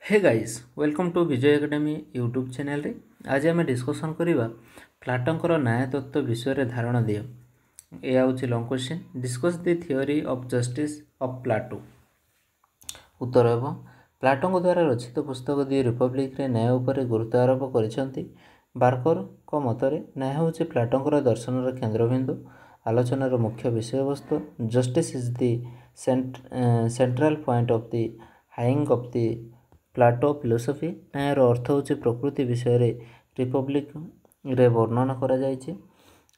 Hey guys welcome to Vijay academy YouTube channel रे आज आम डिस्कसन करवा प्लाटोंकर न्याय तत्व विषय में धारणा दियो। यह हूँ long question. Discuss the theory of justice of Plato. उत्तर एवं प्लाटों द्वारा रचित पुस्तक दि रिपब्लिक रे न्याय उपर गुरुत्व आरोप कर बार्कर को मतरे न्याय हूँ प्लाटोंकर दर्शनर केन्द्रबिंदु आलोचनार मुख्य विषय वस्तु। Justice is the central point of the हाइंग ऑफ द प्लाटो फिलोसफी। न्यायर अर्थ हूँ प्रकृति विषय रे रिपब्लिक रे वर्णन करा जायछि।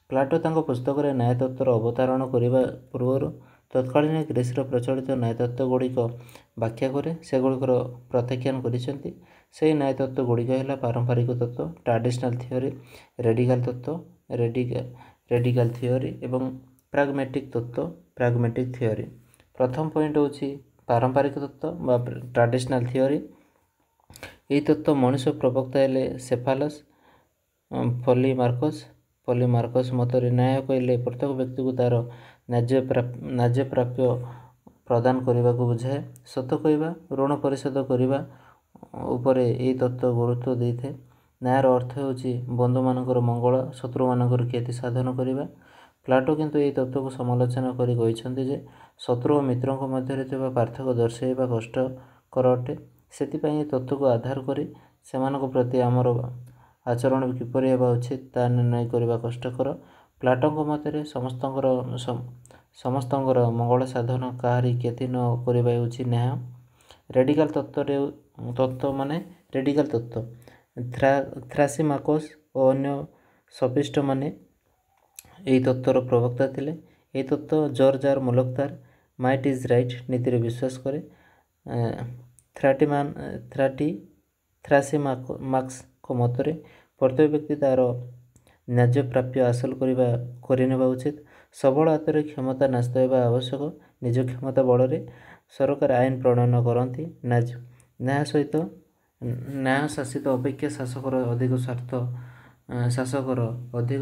प्लाटो तांको पुस्तक रे न्याय तत्वर अवतारण करने पूर्व तत्कालीन ग्रीसर प्रचलित न्याय तत्व गुड़िक व्याख्या करे सेगुड़िकर प्रत्याख्यान करिसेंति। से न्याय तत्व गुड़िक है पारंपरिक तत्व ट्रेडिशनल थियोरी, रेडिकल तत्व रेडिकल थियोरी एवं प्राग्मेटिक तत्व प्राग्मेटिक थियोरी। प्रथम पॉइंट हूँ पारंपरिक तत्व ट्रेडिशनल थियोरी। यही तत्व मनुष्य प्रवक्ता हेले सेफालस पॉलीमार्कस मतरे न्याय कहले प्रत्येक व्यक्ति को तार न्याय प्राप्य प्रदान करने को बुझाए। सत कहवा ऋण परिशोध करने उपरे यही तत्व गुरुत्व दे थाए। न्यायर अर्थ होची बंधु मानकर मंगल शत्रु मानकर क्षति साधन करने। प्लाटो किंतु यही तत्व को समालोचना करी कहिसेंति जे शत्रु और मित्रों के मध्य थिबा पार्थक्य दर्शाइबा कष्टकर अटे। सेतिपई तत्व को आधार करी सेमानक प्रति आमर आचरण किपरि हेबा उचित ता निर्णय करबा कष्टकर। प्लाटों मतरे समस्तंकर मंगल साधन काहारी क्षति न करबा उचित न्याय। रेडिकल तत्व माने रेडिकल तत्व थ्रासिमाकोस और अन्य सफिस्ट माने यही तत्वर प्रवक्ता थिले। यही तत्व जॉर्ज आर मुलकतार माइट इज राइट नीति विश्वास करे। थ्रासिमाक्स को मतरे प्रत्येक व्यक्ति तार न्याय प्राप्य हासिल करने उचित। सबल हाथ में क्षमता न्यस्त होगा आवश्यक। निज क्षमता बल सरकार आईन प्रणयन करती। न्याय सहित न्याय शासित अपेक्षा शासकर अधिक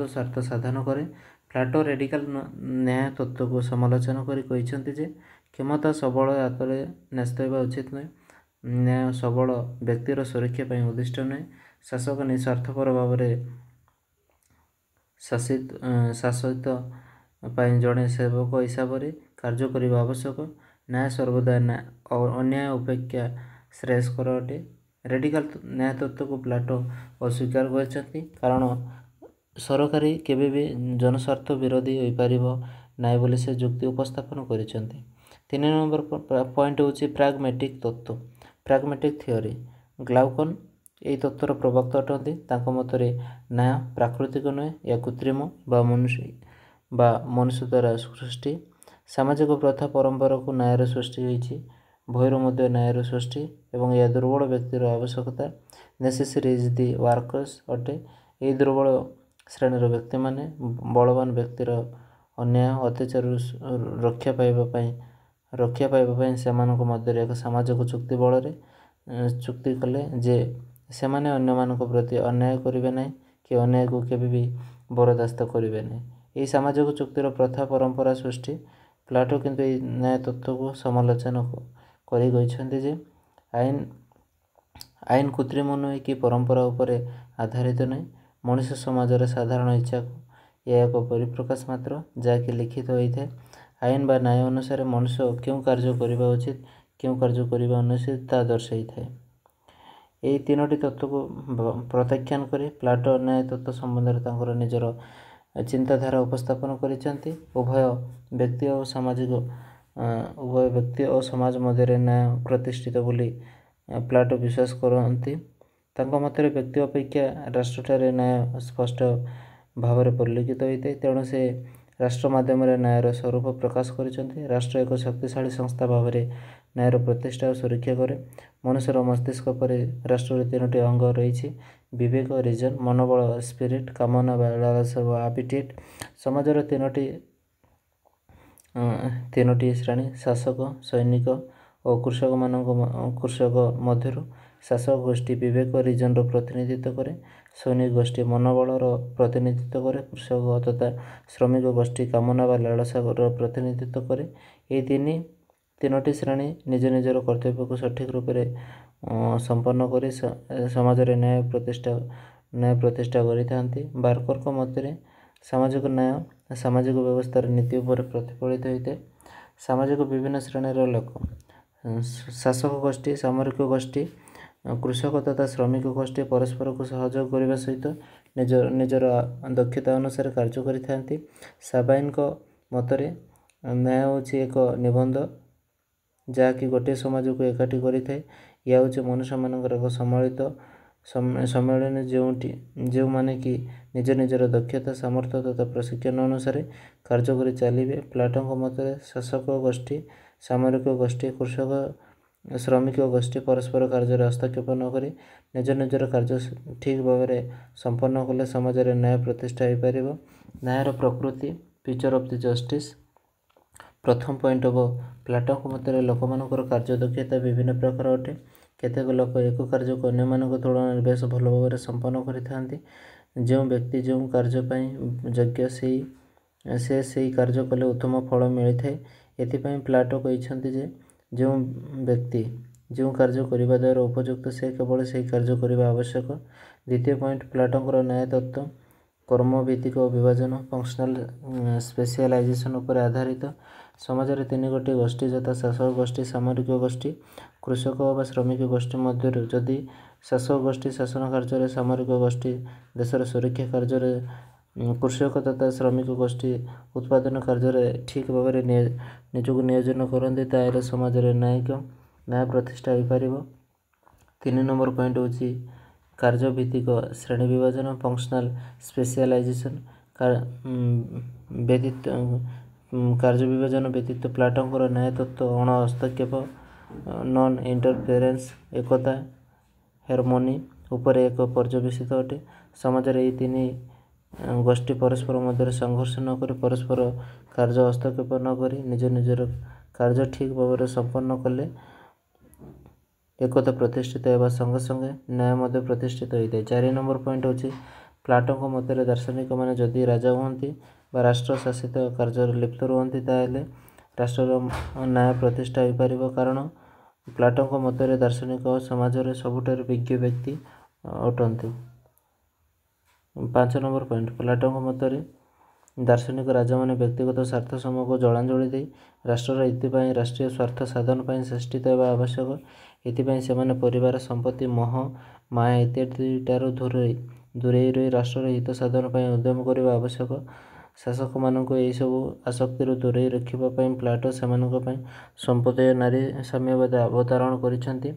स्वार्थ साधन करे। प्लाटो रेडिकल न्याय तत्व को समालोचना करी कहिसेंति जे क्षमता सबल हाथ में न्यस्त होगा उचित नुहे। न्याय सबल व्यक्तिर सुरक्षा पर उद्दिष्ट नुहे। शासक निस्वार्थपर भाव शासित जड़े सेवक हिसाब से कार्य करने आवश्यक। न्याय सर्वदा अन्याय अपेक्षा श्रेयस्कर अटे। रेडिकल न्याय तत्व को प्लाटो अस्वीकार करछंती कारण सरकारी केबे भी जनस्वार्थ विरोधी हो पारिबो नाय बोली से जुक्ति उपस्थापन करिसेंती। 3 नंबर पॉइंट होची प्राग्मेटिक तत्व प्राग्मेटिक थियोरी। ग्लाउकन यही तत्वर प्रवक्ता अटंती। तांको मतरे न्याय प्राकृतिक नुहे या कृत्रिम बा मनुष्य द्वारा सृष्टि। सामाजिक प्रथा परंपरा को न्यायर सृष्टि होइछि। भयर मध्य न्यायर सृष्टि एवं यह दुर्बल व्यक्तिर आवश्यकता। नेसेसरी इज दी वर्कर्स अटे। यही दुर्बल श्रेणीर व्यक्ति माने बलवान व्यक्तिर अन्याय अत्याचार रक्षा पाइबा सेमानक मध्य एक सामाजिक चुक्ति बल चुक्ति कले जे सेमाने अन्य मानक प्रति अन्याय करिवे नहीं कि अन्याय को केबे भी बरदास्त करिवे नहीं। यही सामाजिक चुक्तिर प्रथा परंपरा सृष्टि। प्लाटो किंतु यही न्याय तत्व को समालोचना करी कहिसेंति जे आईन कृत्रिम नुहे कि परंपरा उपरे आधारित नहीं। मनुष्य समाजर साधारण इच्छा यह एक परिप्रकाश मात्र जहाँकि लिखित होता है। आईन बा न्याय अनुसार मनुष्य क्यों कार्य करने उचित क्यों कार्य करने अनुचित ता दर्शाई थाए। यही तीनोटी तत्व को प्रत्याख्यान करी प्लाटो न्याय तत्व संबंध में निजर चिंताधारा उपस्थापन करिसेंति। उभय व्यक्ति और समाज मध्य न्याय प्रतिष्ठित बोली प्लाटो विश्वास करती। तांको मतरे व्यक्ति अपेक्षा राष्ट्रठारे न्याय स्पष्ट भाव में परिलक्षित होता है। तेणु से राष्ट्र माध्यम न्यायर स्वरूप प्रकाश करिसेंति। राष्ट्र एक शक्तिशाली संस्था भाव में न्यायर प्रतिष्ठा और सुरक्षा करे। मनुष्यर मस्तिष्क पर राष्ट्र 3टी अंग रही विवेक रिजन मनोबल स्पिरिट कामना लालसा एपिटाइट। समाजर तीनोटी श्रेणी शासक सैनिक और कृषक मध्य शासक गोष्ठी विवेक रिजन प्रतिनिधित्व करे। सैनिक गोष्ठी मनोबल प्रतिनिधित्व करे। कृषक तथा श्रमिक गोष्ठी कामना व लालसा प्रतिनिधित्व करे। ये तीन ତିନୋଟି ଶ୍ରେଣୀ ନିଜ ନିଜର କର୍ତ୍ତବ୍ୟକୁ ସଠିକ୍ ରୂପରେ ସମ୍ପନ୍ନ କରି ସମାଜରେ ନ୍ୟାୟ ପ୍ରତିଷ୍ଠା କରିଥାନ୍ତି। ବାର୍କରଙ୍କ ମତରେ ସାମାଜିକ ନ୍ୟାୟ ସାମାଜିକ ବ୍ୟବସ୍ଥାର ନୀତି ଉପରେ ପ୍ରତିଫଳିତ ହୋଇଥାଏ। ସାମାଜିକ ବିଭିନ୍ନ ଶ୍ରେଣୀର ଲୋକ ଶାସକ ଗୋଷ୍ଠୀ, ସାମରିକ ଗୋଷ୍ଠୀ, କୃଷକ ତଥା ଶ୍ରମିକ ଗୋଷ୍ଠୀ ପରସ୍ପରକୁ ସହଯୋଗ କରିବା ସହିତ ନିଜର ଦକ୍ଷତା ଅନୁସାରେ କାର୍ଯ୍ୟ କରିଥାନ୍ତି। ସାବାଇନଙ୍କ ମତରେ ନ୍ୟାୟ ହେଉଛି ଏକ ନିବନ୍ଧ ଯାହାକି ଗୋଟିଏ ସମାଜକୁ ଏକାଠି କରିଥାଏ। ଏହା ହେଉଛି ମନୁଷ୍ୟମାନଙ୍କର ଏକ ସମ୍ମିଳନୀ ଯେଉଁମାନେ କି ନିଜର ଦକ୍ଷତା, ସାମର୍ଥ୍ୟ ତଥା ପ୍ରଶିକ୍ଷଣ ଅନୁସାରେ କାର୍ଯ୍ୟ କରି ଚାଲିବେ। ପ୍ଲାଟୋଙ୍କ ମତରେ ଶାସକ ଗୋଷ୍ଠୀ, ସାମରିକ ଗୋଷ୍ଠୀ, କୃଷକ, ଶ୍ରମିକ ଗୋଷ୍ଠୀ ପରସ୍ପର କାର୍ଯ୍ୟରେ ହସ୍ତକ୍ଷେପ ନ କରି ନିଜର କାର୍ଯ୍ୟ ଠିକ୍ ଭାବରେ ସମ୍ପନ୍ନ କଲେ ସମାଜରେ ନ୍ୟାୟ ପ୍ରତିଷ୍ଠା ହୋଇପାରିବ। ନ୍ୟାୟର ପ୍ରକୃତି, ଫିଚର ଅଫ୍ ଦି ଜଷ୍ଟିସ୍। ପ୍ରଥମ ପଏଣ୍ଟ ହେବ ପ୍ଲାଟୋଙ୍କ ମତରେ ଲୋକମାନଙ୍କର କାର୍ଯ୍ୟ ଦକ୍ଷତା ବିଭିନ୍ନ ପ୍ରକାର ଅଟେ। କେତେକ ଲୋକ ଏକ କାର୍ଯ୍ୟକୁ ଅନ୍ୟମାନଙ୍କ ତୁଳନାରେ ବେଶ ଭଲ ଭାବରେ ସମ୍ପନ୍ନ କରିଥାନ୍ତି। ଯେଉଁ ବ୍ୟକ୍ତି ଯେଉଁ କାର୍ଯ୍ୟ ପାଇଁ ଯୋଗ୍ୟ ସେହି କାର୍ଯ୍ୟ କଲେ ଉତ୍ତମ ଫଳ ମିଳିଥାଏ। ଏଥିପାଇଁ ପ୍ଲାଟୋ କହିଛନ୍ତି ଯେ ଯେଉଁ ବ୍ୟକ୍ତି ଯେଉଁ କାର୍ଯ୍ୟ କରିବା ଦ୍ୱାରା ଉପଯୁକ୍ତ ସେ କେବଳ ସେହି କାର୍ଯ୍ୟ କରିବା ଆବଶ୍ୟକ। ଦ୍ୱିତୀୟ ପଏଣ୍ଟ ପ୍ଲାଟୋଙ୍କର ନ୍ୟାୟ ତତ୍ତ୍ୱ କର୍ମଭିତ୍ତିକ ବିଭାଜନ ଫଙ୍କସନାଲ ସ୍ପେସିଆଲାଇଜେସନ ଉପରେ ଆଧାରିତ। ସମାଜରେ ତିନି ଗୋଟି ଗୋଷ୍ଠୀ ଯଥା ଶାସକ ଗୋଷ୍ଠୀ, ସାମରିକ ଗୋଷ୍ଠୀ, କୃଷକ ବା ଶ୍ରମିକ ଗୋଷ୍ଠୀ ମଧ୍ୟରୁ ଯଦି ଶାସକ ଗୋଷ୍ଠୀ ଶାସନ କାର୍ଯ୍ୟରେ, ସାମରିକ ଗୋଷ୍ଠୀ ଦେଶର ସୁରକ୍ଷା କାର୍ଯ୍ୟରେ, କୃଷକ ତଥା ଶ୍ରମିକ ଗୋଷ୍ଠୀ ଉତ୍ପାଦନ କାର୍ଯ୍ୟରେ ଠିକ୍ ଭାବରେ ନିଜକୁ ନିୟୋଜନ କରନ୍ତି ତାହେଲେ ସମାଜରେ ନ୍ୟାୟ ପ୍ରତିଷ୍ଠା ହୋଇପାରିବ। 3 ନମ୍ବର ପଏଣ୍ଟ ହେଉଛି କାର୍ଯ୍ୟଭିତ୍ତିକ ଶ୍ରେଣୀ ବିଭାଜନ ଫଙ୍କସନାଲ ସ୍ପେସିଆଲାଇଜେସନ। କାର୍ଯ୍ୟ ବିଭାଜନ ବ୍ୟତୀତ ପ୍ଲାଟୋଙ୍କର ନ୍ୟାୟ ତତ୍ତ୍ୱ ଅଣ ହସ୍ତକ୍ଷେପ ନନ୍ ଇଣ୍ଟରଫେରେନ୍ସ, ଏକତା, ହାରମୋନି ଉପରେ ଏକ ପର୍ଯ୍ୟବେସିତ ଅଟେ। ସମାଜରେ ଏହି ତିନି ଗୋଷ୍ଠୀ ପରସ୍ପର ମଧ୍ୟରେ ସଂଘର୍ଷ ନ କରି ପରସ୍ପର କାର୍ଯ୍ୟ ହସ୍ତକ୍ଷେପ ନ କରି ନିଜର କାର୍ଯ୍ୟ ଠିକ୍ ଭାବରେ ସମ୍ପନ୍ନ କଲେ ଏକତା ପ୍ରତିଷ୍ଠିତ ହେବା ସଙ୍ଗେ ସଙ୍ଗେ ନ୍ୟାୟ ମଧ୍ୟ ପ୍ରତିଷ୍ଠିତ ହୋଇଥାଏ। 4 ନମ୍ବର ପଏଣ୍ଟ ହେଉଛି ପ୍ଲାଟୋଙ୍କ ମତରେ ଦାର୍ଶନିକମାନେ ଯଦି ରାଜା ହୁଅନ୍ତି ବା ରାଷ୍ଟ୍ର ଶାସିତ କାର୍ଯ୍ୟରେ ଲିପ୍ତ ରୁହନ୍ତି ତାହେଲେ ରାଷ୍ଟ୍ରର ନ୍ୟାୟ ପ୍ରତିଷ୍ଠା ହୋଇପାରିବ। କାରଣ ପ୍ଲାଟୋଙ୍କ ମତରେ ଦାର୍ଶନିକ ସମାଜରେ ସବୁଠାରୁ ବିଜ୍ଞ ବ୍ୟକ୍ତି ଅଟନ୍ତି। 5 ନମ୍ବର ପଏଣ୍ଟ ପ୍ଲାଟୋଙ୍କ ମତରେ ଦାର୍ଶନିକ ରାଜାମାନେ ବ୍ୟକ୍ତିଗତ ସ୍ୱାର୍ଥ ସମୂହକୁ ଜଳାଞ୍ଜଳି ଦେଇ ରାଷ୍ଟ୍ରର ହିତ ପାଇଁ ରାଷ୍ଟ୍ରୀୟ ସ୍ୱାର୍ଥ ସାଧନ ପାଇଁ ଚେଷ୍ଟିତ ହେବା ଆବଶ୍ୟକ। ଏଥିପାଇଁ ସେମାନେ ପରିବାର, ସମ୍ପତ୍ତି, ମୋହ, ମାୟା ଇତ୍ୟାଦିଠାରୁ ଦୂରେଇ ରହି ରାଷ୍ଟ୍ରର ହିତ ସାଧନ ପାଇଁ ଉଦ୍ୟମ କରିବା ଆବଶ୍ୟକ। ଶାସକମାନଙ୍କୁ ଏହିସବୁ ଆସକ୍ତିରୁ ଦୂରେଇ ରଖିବା ପାଇଁ ପ୍ଲାଟୋ ସେମାନଙ୍କ ପାଇଁ ସମ୍ପଦେୟ ନାରୀ ସାମ୍ୟବାଦ ଅବତାରଣ କରିଛନ୍ତି।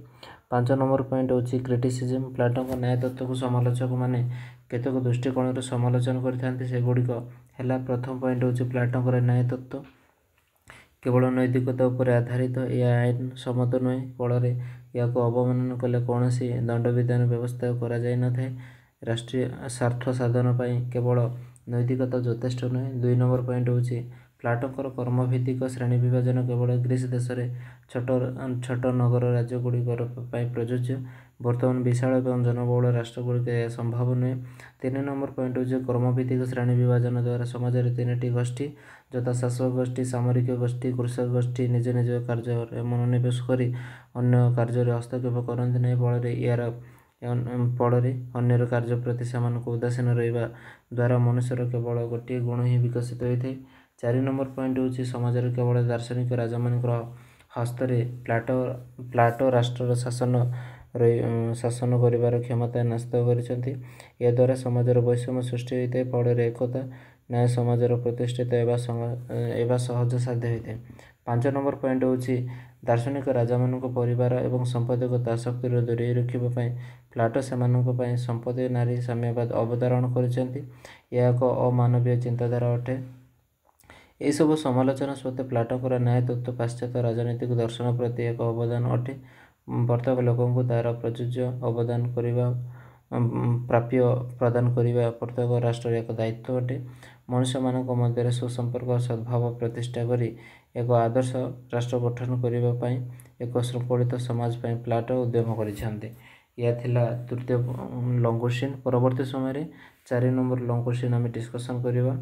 5 ନମ୍ବର ପଏଣ୍ଟ ହେଉଛି କ୍ରିଟିସିଜିମ୍। ପ୍ଲାଟୋଙ୍କ ନ୍ୟାୟ ତତ୍ତ୍ୱକୁ ସମାଲୋଚକମାନେ କେତେକ ଦୃଷ୍ଟିକୋଣରୁ ସମାଲୋଚନା କରିଥାନ୍ତି। ସେଗୁଡ଼ିକ ହେଲା ପ୍ରଥମ ପଏଣ୍ଟ ହେଉଛି ପ୍ଲାଟୋଙ୍କର ନ୍ୟାୟ ତତ୍ତ୍ୱ କେବଳ ନୈତିକତା ଉପରେ ଆଧାରିତ। ଏହା ଆଇନ ସମ୍ମତ ନୁହେଁ, ଫଳରେ ଏହାକୁ ଅବମାନନା କଲେ କୌଣସି ଦଣ୍ଡବିଧାନ ବ୍ୟବସ୍ଥା କରାଯାଇନଥାଏ। ରାଷ୍ଟ୍ରୀୟ ସ୍ୱାର୍ଥ ସାଧନ ପାଇଁ କେବଳ ନୈତିକତା ଯଥେଷ୍ଟ ନୁହେଁ। 2 ନମ୍ବର ପଏଣ୍ଟ ହେଉଛି ପ୍ଲାଟୋଙ୍କର କର୍ମଭିତ୍ତିକ ଶ୍ରେଣୀ ବିଭାଜନ କେବଳ ଗ୍ରୀସ୍ ଦେଶରେ ଛୋଟ ନଗର ରାଜ୍ୟଗୁଡ଼ିକ ପାଇଁ ପ୍ରଯୁଜ୍ୟ। ବର୍ତ୍ତମାନ ବିଶାଳ ଏବଂ ଜନବହୁଳ ରାଷ୍ଟ୍ରଗୁଡ଼ିକରେ ଏହା ସମ୍ଭବ ନୁହେଁ। 3 ନମ୍ବର ପଏଣ୍ଟ ହେଉଛି କର୍ମଭିତ୍ତିକ ଶ୍ରେଣୀ ବିଭାଜନ ଦ୍ୱାରା ସମାଜରେ ତିନିଟି ଗୋଷ୍ଠୀ ଯଥା ଶାସକ ଗୋଷ୍ଠୀ, ସାମରିକ ଗୋଷ୍ଠୀ, କୃଷକ ଗୋଷ୍ଠୀ ନିଜ କାର୍ଯ୍ୟରେ ମନୋନିବେଶ କରି ଅନ୍ୟ କାର୍ଯ୍ୟରେ ହସ୍ତକ୍ଷେପ କରନ୍ତି ନାହିଁ। ଫଳରେ ଅନ୍ୟର କାର୍ଯ୍ୟ ପ୍ରତି ସେମାନଙ୍କୁ ଉଦାସୀନ ରହିବା ଦ୍ୱାରା ମନୁଷ୍ୟର କେବଳ ଗୋଟିଏ ଗୁଣ ହିଁ ବିକଶିତ ହୋଇଥାଏ। 4 ନମ୍ବର ପଏଣ୍ଟ ହେଉଛି ସମାଜରେ କେବଳ ଦାର୍ଶନିକ ରାଜାମାନଙ୍କର ହସ୍ତରେ ପ୍ଲାଟୋ ରାଷ୍ଟ୍ରର ଶାସନ କରିବାର କ୍ଷମତା ନ୍ୟସ୍ତ କରିଛନ୍ତି। ଏହାଦ୍ୱାରା ସମାଜର ବୈଷମ୍ୟ ସୃଷ୍ଟି ହୋଇଥାଏ। ଫଳରେ ଏକତା, ନ୍ୟାୟ ସମାଜର ପ୍ରତିଷ୍ଠିତ ହେବା ସହଜ ସାଧ୍ୟ ହୋଇଥାଏ। 5 ନମ୍ବର ପଏଣ୍ଟ ହେଉଛି ଦାର୍ଶନିକ ରାଜାମାନଙ୍କୁ ପରିବାର ଏବଂ ସମ୍ପତ୍ତିଗତ ଆସକ୍ତିରୁ ଦୂରେଇ ରଖିବା ପାଇଁ ପ୍ଲାଟୋ ସେମାନଙ୍କ ପାଇଁ ସମ୍ପଦେୟ ନାରୀ ସାମ୍ୟବାଦ ଅବତାରଣ କରିଛନ୍ତି। ଏହା ଏକ ଅମାନବୀୟ ଚିନ୍ତାଧାରା ଅଟେ। ଏହିସବୁ ସମାଲୋଚନା ସତ୍ତ୍ୱେ ପ୍ଲାଟୋଙ୍କର ନ୍ୟାୟ ତତ୍ତ୍ୱ ପାଶ୍ଚାତ୍ୟ ରାଜନୈତିକ ଦର୍ଶନ ପ୍ରତି ଏକ ଅବଦାନ ଅଟେ। ପ୍ରତ୍ୟେକ ଲୋକଙ୍କୁ ତାହାର ପ୍ରଯୁଜ୍ୟ ଅବଦାନ କରିବା ପ୍ରାପ୍ୟ ପ୍ରଦାନ କରିବା ପ୍ରତ୍ୟେକ ରାଷ୍ଟ୍ରର ଏକ ଦାୟିତ୍ୱ ଅଟେ। ମନୁଷ୍ୟମାନଙ୍କ ମଧ୍ୟରେ ସୁସମ୍ପର୍କ ଓ ସଦ୍ଭାବ ପ୍ରତିଷ୍ଠା କରି ଏକ ଆଦର୍ଶ ରାଷ୍ଟ୍ର ଗଠନ କରିବା ପାଇଁ ଏକ ଶୃଙ୍ଖଳିତ ସମାଜ ପାଇଁ ପ୍ଲାଟୋ ଉଦ୍ୟମ କରିଛନ୍ତି। ଏହା ଥିଲା ତୃତୀୟ ଲଙ୍ଗ କୋଶ୍ଚିନ୍। ପରବର୍ତ୍ତୀ ସମୟରେ 4 ନମ୍ବର ଲଙ୍ଗ କୋଶ୍ଚିନ୍ ଆମେ ଡିସ୍କସନ୍ କରିବା।